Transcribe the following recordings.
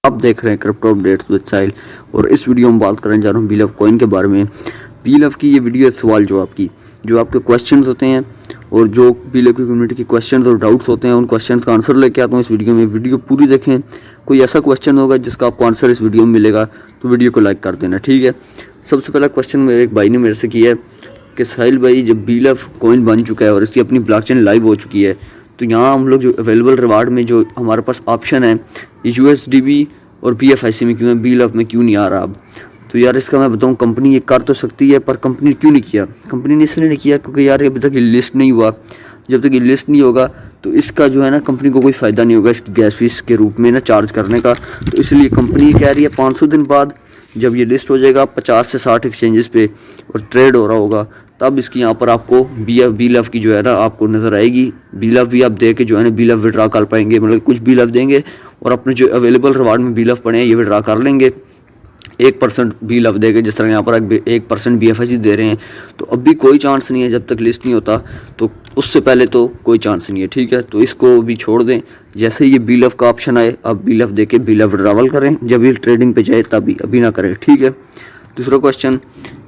आप देख रहे हैं क्रिप्टो अपडेट्स विद साहिल और इस वीडियो में बात करने जा रहा हूँ बीलफ कॉइन के बारे में। बीलफ की ये वीडियो है सवाल जवाब की, जो आपके क्वेश्चंस होते हैं और जो बीलफ की कम्युनिटी के क्वेश्चंस और डाउट्स होते हैं उन क्वेश्चंस का आंसर लेके आता हूँ इस वीडियो में। वीडियो पूरी देखें, कोई ऐसा क्वेश्चन होगा जिसका आपको आंसर इस वीडियो में मिलेगा तो वीडियो को लाइक कर देना, ठीक है। सबसे पहला क्वेश्चन मेरे एक भाई ने मेरे से किया है कि साहिल भाई, जब बीलफ कॉइन बन चुका है और इसकी अपनी ब्लॉकचेन लाइव हो चुकी है तो यहाँ हम लोग जो अवेलेबल रिवार्ड में जो हमारे पास ऑप्शन है USDB और BFIC में क्यों है, बीलफ में क्यों नहीं आ रहा अब। तो यार इसका मैं बताऊँ, कंपनी ये कर तो सकती है पर कंपनी क्यों नहीं किया। कंपनी ने इसलिए नहीं किया क्योंकि यार अभी तक ये लिस्ट नहीं हुआ। जब तक ये लिस्ट नहीं होगा तो इसका जो है ना कंपनी को कोई फ़ायदा नहीं होगा इसकी गैस फीस के रूप में ना चार्ज करने का। तो इसलिए कंपनी कह रही है 500 दिन बाद जब ये लिस्ट हो जाएगा 50 से 60 एक्सचेंजेस पे और ट्रेड हो रहा होगा तब इसकी यहाँ पर आपको बीलफ की जो है ना आपको नज़र आएगी। बीलफ भी आप दे के जो है ना बीलफ विड्रा कर पाएंगे, मतलब कुछ बीलफ देंगे और अपने जो अवेलेबल रिवार्ड में बीलफ पड़े हैं ये विड्रा कर लेंगे। 1% बीलफ देंगे, जिस तरह यहाँ पर 1% BFIC दे रहे हैं। तो अभी कोई चांस नहीं है, जब तक लिस्ट नहीं होता तो उससे पहले तो कोई चांस नहीं है, ठीक है। तो इसको भी छोड़ दें, जैसे ये बीलफ का ऑप्शन आए अब बीलफ दे के बीलफ विड्रावल करें, जब ये ट्रेडिंग पे जाए तभी, अभी ना करें, ठीक है। दूसरा क्वेश्चन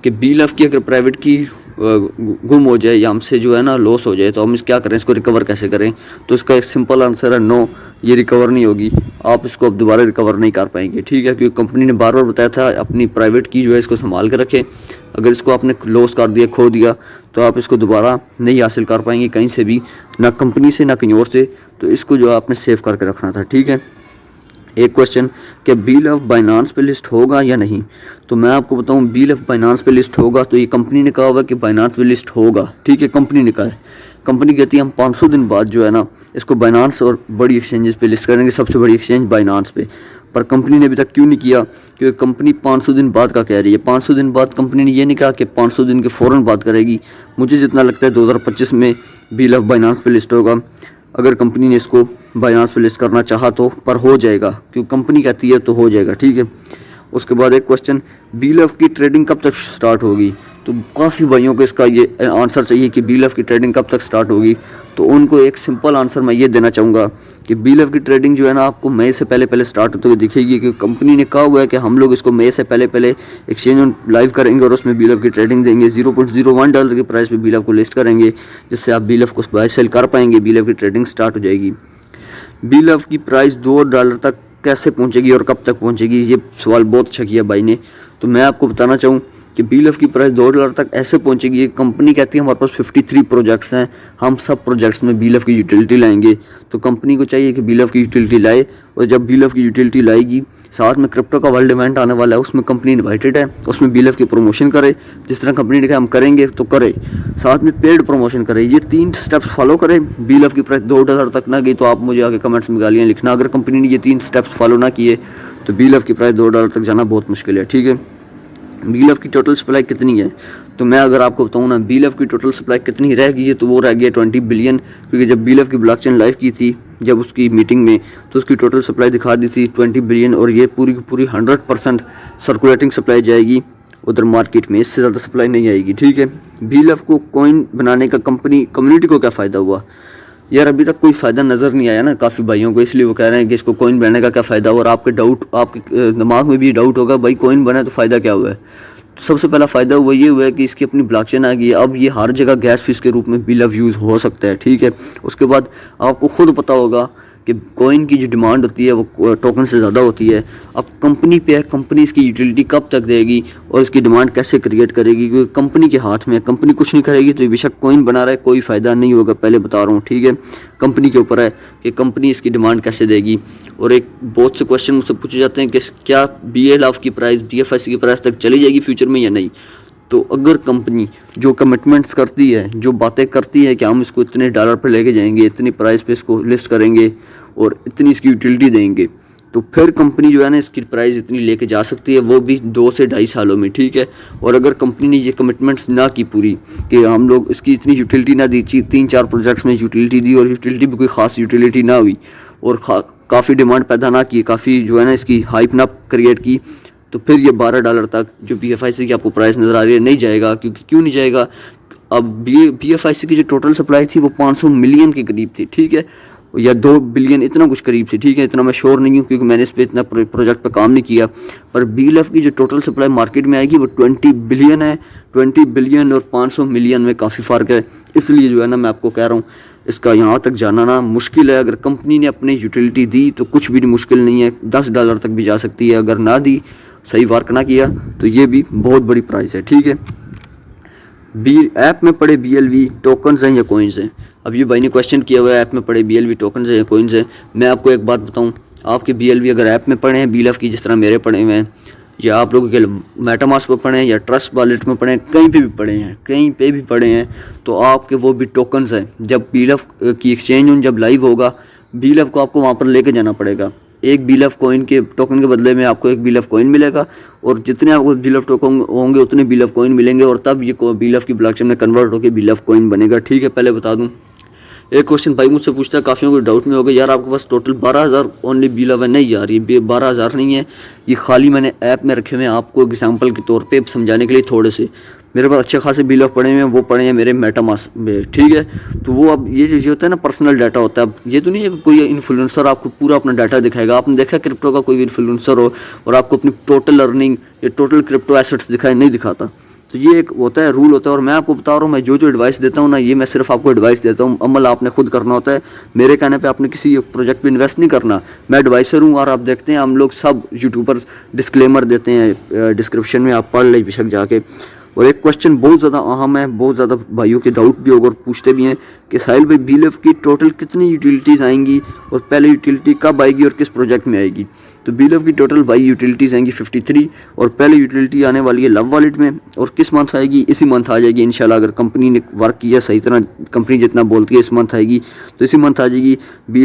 कि बीलफ की अगर प्राइवेट की गुम हो जाए या हमसे जो है ना लॉस हो जाए तो हम क्या करें, इसको रिकवर कैसे करें। तो इसका एक सिंपल आंसर है नो, ये रिकवर नहीं होगी। आप इसको अब दोबारा रिकवर नहीं कर पाएंगे, ठीक है, क्योंकि कंपनी ने बार बार बताया था अपनी प्राइवेट की जो है इसको संभाल कर रखें। अगर इसको आपने लॉस कर दिया, खो दिया, तो आप इसको दोबारा नहीं हासिल कर पाएंगे कहीं से भी, ना कंपनी से ना कहीं और से। तो इसको जो आपने सेव करके रखना था, ठीक है। एक क्वेश्चन कि बीलफ बाइनांस पे लिस्ट होगा या नहीं। तो मैं आपको बताऊं, बीलफ बाइनांस पे लिस्ट होगा तो ये कंपनी ने कहा हुआ कि बाइनांस पे लिस्ट होगा, ठीक है, कंपनी ने कहा है। कंपनी कहती है हम 500 दिन बाद जो है ना इसको बाइनांस और बड़ी एक्सचेंजेस पे लिस्ट करेंगे, सबसे बड़ी एक्सचेंज बाइनांस पे। पर कंपनी ने अभी तक क्यों नहीं किया, क्योंकि कंपनी 500 दिन बाद का कह रही है। 500 दिन बाद कंपनी ने ये नहीं कहा कि 500 दिन के फ़ौरन बाद करेगी। मुझे जितना लगता है 2025 में बीलफ बाइनांस पे लिस्ट होगा, अगर कंपनी ने इसको बाइनांस पे लिस्ट करना चाहा तो, पर हो जाएगा क्योंकि कंपनी कहती है तो हो जाएगा, ठीक है। उसके बाद एक क्वेश्चन, बीलफ की ट्रेडिंग कब तक स्टार्ट होगी। तो काफ़ी भाइयों को इसका ये आंसर चाहिए कि बीलफ की ट्रेडिंग कब तक स्टार्ट होगी। तो उनको एक सिंपल आंसर मैं ये देना चाहूँगा कि बीलफ की ट्रेडिंग जो है ना आपको मई से पहले स्टार्ट होते हुए दिखेगी, क्योंकि कंपनी ने कहा हुआ है कि हम लोग इसको मई से पहले एक्सचेंज लाइव करेंगे और उसमें बीलफ की ट्रेडिंग देंगे। $0.01 के प्राइस पे बीलफ को लिस्ट करेंगे, जिससे आप बीलफ को बाय सेल कर पाएंगे, बीलफ की ट्रेडिंग स्टार्ट हो जाएगी। बीलफ की प्राइस $2 तक कैसे पहुंचेगी और कब तक पहुंचेगी, ये सवाल बहुत अच्छा किया भाई ने। तो मैं आपको बताना चाहूँ कि बीलफ की प्राइस $2 तक ऐसे पहुंचेगी। कंपनी कहती है हमारे पास 53 प्रोजेक्ट्स हैं, हम सब प्रोजेक्ट्स में बीलफ की यूटिलिटी लाएंगे। तो कंपनी को चाहिए कि बीलफ की यूटिलिटी लाए, और जब बीलफ की यूटिलिटी लाएगी साथ में क्रिप्टो का वर्ल्ड इवेंट आने वाला है, उसमें कंपनी इन्वाइटेड है, उसमें बीलफ की प्रमोशन करे। जिस तरह कंपनी ने कहा हम करेंगे तो करे, साथ में पेड प्रमोशन करे। ये 3 स्टेप्स फॉलो करें, बीलफ की प्राइस $2 तक ना गई तो आप मुझे आगे कमेंट्स में गालियाँ लिखना। अगर कंपनी ने ये 3 स्टेप्स फॉलो ना किए तो बीलफ की प्राइस $2 तक जाना बहुत मुश्किल है, ठीक है। बीलफ की टोटल सप्लाई कितनी है, तो मैं अगर आपको बताऊँ ना बीलफ की टोटल सप्लाई कितनी रह गई है तो वो रह गई है 20 बिलियन। क्योंकि जब बीलफ की ब्लॉकचेन लाइव की थी जब उसकी मीटिंग में, तो उसकी टोटल सप्लाई दिखा दी थी 20 बिलियन, और ये पूरी की पूरी 100% सर्कुलेटिंग सप्लाई जाएगी उधर मार्केट में, इससे ज़्यादा सप्लाई नहीं आएगी, ठीक है। बीलफ को कॉइन बनाने का कम्युनिटी को क्या फ़ायदा हुआ। यार अभी तक कोई फ़ायदा नज़र नहीं आया ना काफ़ी भाइयों को, इसलिए वो कह रहे हैं कि इसको कॉइन बनाने का क्या फ़ायदा। और आपके दिमाग में भी डाउट होगा भाई कॉइन बना तो फ़ायदा क्या हुआ है। सबसे पहला फ़ायदा हुआ ये हुआ है कि इसकी अपनी ब्लॉकचेन आ गई है, अब ये हर जगह गैस फीस के रूप में बीलफ यूज़ हो सकता है, ठीक है। उसके बाद आपको खुद पता होगा कि कॉइन की जो डिमांड होती है वो टोकन से ज़्यादा होती है। अब कंपनी पे है, कंपनी इसकी यूटिलिटी कब तक देगी और इसकी डिमांड कैसे क्रिएट करेगी, क्योंकि कंपनी के हाथ में है। कंपनी कुछ नहीं करेगी तो बेशक कॉइन बना रहा है कोई फ़ायदा नहीं होगा, पहले बता रहा हूँ, ठीक है। कंपनी के ऊपर है कि कंपनी इसकी डिमांड कैसे देगी। और एक बहुत से क्वेश्चन मुझसे पूछे जाते हैं कि क्या बीलफ की प्राइस BFIC की प्राइस तक चली जाएगी फ्यूचर में या नहीं। तो अगर कंपनी जो कमिटमेंट्स करती है, जो बातें करती है कि हम इसको इतने $1 पर लेके जाएंगे, इतनी प्राइस पे इसको लिस्ट करेंगे और इतनी इसकी यूटिलिटी देंगे, तो फिर कंपनी जो है ना इसकी प्राइस इतनी लेके जा सकती है, वो भी 2 से 2.5 सालों में, ठीक है। और अगर कंपनी ने ये कमिटमेंट्स ना की पूरी कि हम लोग इसकी इतनी यूटिलिटी ना दी, 3-4 प्रोजेक्ट्स में यूटिलिटी दी और यूटिलिटी भी कोई ख़ास यूटिलिटी ना हुई और काफ़ी डिमांड पैदा ना की, काफ़ी जो है ना इसकी हाइप ना क्रिएट की, तो फिर ये $12 तक जो BFIC की आपको प्राइस नज़र आ रही है नहीं जाएगा। क्योंकि क्यों नहीं जाएगा, अब BFIC की जो टोटल सप्लाई थी वो 500 मिलियन के करीब थी, ठीक है। या 2 बिलियन, इतना कुछ करीब से, ठीक है। इतना मैं श्योर नहीं हूँ क्योंकि मैंने इस पर इतना प्रोजेक्ट पे काम नहीं किया। पर BLF की जो टोटल सप्लाई मार्केट में आएगी वो 20 बिलियन है। 20 बिलियन और 500 मिलियन में काफ़ी फ़र्क है। इसलिए जो है ना मैं आपको कह रहा हूँ इसका यहाँ तक जाना ना मुश्किल है। अगर कंपनी ने अपनी यूटिलिटी दी तो कुछ भी मुश्किल नहीं है, $10 तक भी जा सकती है। अगर ना दी, सही वर्क ना किया, तो ये भी बहुत बड़ी प्राइस है, ठीक है। ऐप में पड़े BLV टोकन्स हैं या कॉइन्स हैं। अब ये भाई ने क्वेश्चन किया हुआ है ऐप में पड़े BLV टोकन्स हैं या कॉइन्स हैं। मैं आपको एक बात बताऊं, आपके BLV अगर ऐप में पड़े हैं BLF की, जिस तरह मेरे पड़े हुए हैं, या आप लोगों के मेटामास्क पर पड़े हैं या ट्रस्ट वॉलेट में पड़े हैं, कहीं पे भी पड़े हैं, तो आपके वो भी टोकन्स हैं। जब BLF की एक्सचेंज जब लाइव होगा, BLF को आपको वहाँ पर लेके जाना पड़ेगा। एक BLF कॉइन के टोकन के बदले में आपको एक BLF कॉइन मिलेगा, और जितने आपको BLF टोकन होंगे उतने BLF कॉइन मिलेंगे, और तब ये BLF की ब्लॉकचेन में कन्वर्ट होकर BLF कॉइन बनेगा, ठीक है। पहले बता दूं, एक क्वेश्चन भाई मुझसे पूछता है, काफ़ी को डाउट में होगा, यार आपके पास टोटल 12,000 ओनली BLF है। नहीं यार, ये 12,000 नहीं है, ये खाली मैंने ऐप में रखे हुए हैं आपको एग्जाम्पल के तौर पर समझाने के लिए। थोड़े से मेरे पास अच्छे खासे BLF पड़े हुए हैं, वो पड़े हैं मेरे मेटामास्क में, ठीक है। तो वो अब ये होता है ना, पर्सनल डाटा होता है। अब ये तो नहीं है कि कोई इन्फ्लुएंसर आपको पूरा अपना डाटा दिखाएगा। आपने देखा क्रिप्टो का कोई भी इन्फ्लुएंसर हो और आपको अपनी टोटल अर्निंग या टोटल क्रिप्टो एसेट्स दिखाए, नहीं दिखाता। तो ये एक होता है, रूल होता है। और मैं आपको बता रहा हूँ, मैं जो एडवाइस देता हूँ ना, ये मैं सिर्फ आपको एडवाइस देता हूँ, अमल आपने खुद करना होता है। मेरे कहने पे आपने किसी प्रोजेक्ट पे इन्वेस्ट नहीं करना। मैं एडवाइसर हूँ, और आप देखते हैं हम लोग सब यूट्यूबर्स डिस्क्लेमर देते हैं डिस्क्रिप्शन में, आप पढ़ लें बेशक जाके। और एक क्वेश्चन बहुत ज़्यादा अहम है, बहुत ज़्यादा भाइयों के डाउट भी होगा और पूछते भी हैं कि साहिल भाई BLF की टोटल कितनी यूटिलिटीज़ आएंगी, और पहले यूटिलिटी कब आएगी और किस प्रोजेक्ट में आएगी। तो BLF की टोटल भाई यूटिलिटीज़ आएंगी 53, और पहले यूटिलिटी आने वाली है लव वॉलेट में, और किस मंथ आएगी, इसी मंथ आ जाएगी इंशाल्लाह। अगर कंपनी ने वर्क किया सही तरह, कंपनी जितना बोलती है इस मंथ आएगी, तो इसी मंथ आ जाएगी।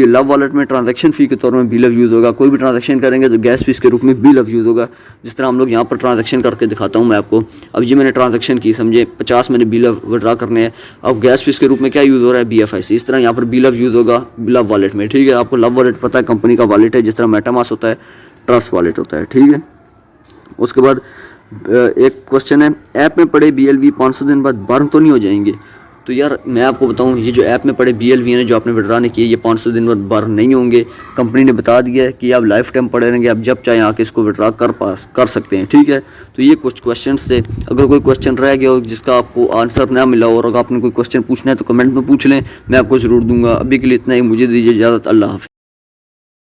लव वॉलेट में ट्रांजैक्शन फ़ी के तौर में BLF यूज़ होगा। कोई भी ट्रांजैक्शन करेंगे तो गैस फीस के रूप में BLF यूज़ होगा। जिस तरह हम लोग यहाँ पर ट्रांजैक्शन करके दिखाता हूँ मैं आपको। अब ये मैंने ट्रांजैक्शन की, समझे 50 मैंने BLF विड्रा करने हैं। अब गैस फीस के रूप में क्या यूज़ हो रहा है, BFIC। इस तरह यहाँ पर BLF यूज़ होगा लव वॉलेट में, ठीक है। आपको लव वॉलेट पता है, कंपनी का वॉलेट है, जिस तरह मेटामास्क होता है, ट्रस्ट वॉलेट होता है, ठीक है। उसके बाद एक क्वेश्चन है, ऐप में पड़े BLV 500 दिन बाद बर्न तो नहीं हो जाएंगे। तो यार मैं आपको बताऊं, ये जो ऐप में पड़े BLV हैं जो आपने विड्रा नहीं किए, ये 500 दिन बाद बर्न नहीं होंगे। कंपनी ने बता दिया है कि आप लाइफ टाइम पड़े रहेंगे, आप जब चाहे आके इसको विड्रा कर सकते हैं, ठीक है। तो ये कुछ क्वेश्चंस थे। अगर कोई क्वेश्चन रह गया हो जिसका आपको आंसर ना मिला हो, और अगर आपने कोई क्वेश्चन पूछना है तो कमेंट में पूछ लें, मैं आपको ज़रूर दूंगा। अभी के लिए इतना ही, मुझे दीजिए इजाज़त। अल्लाह हाफ़िज़।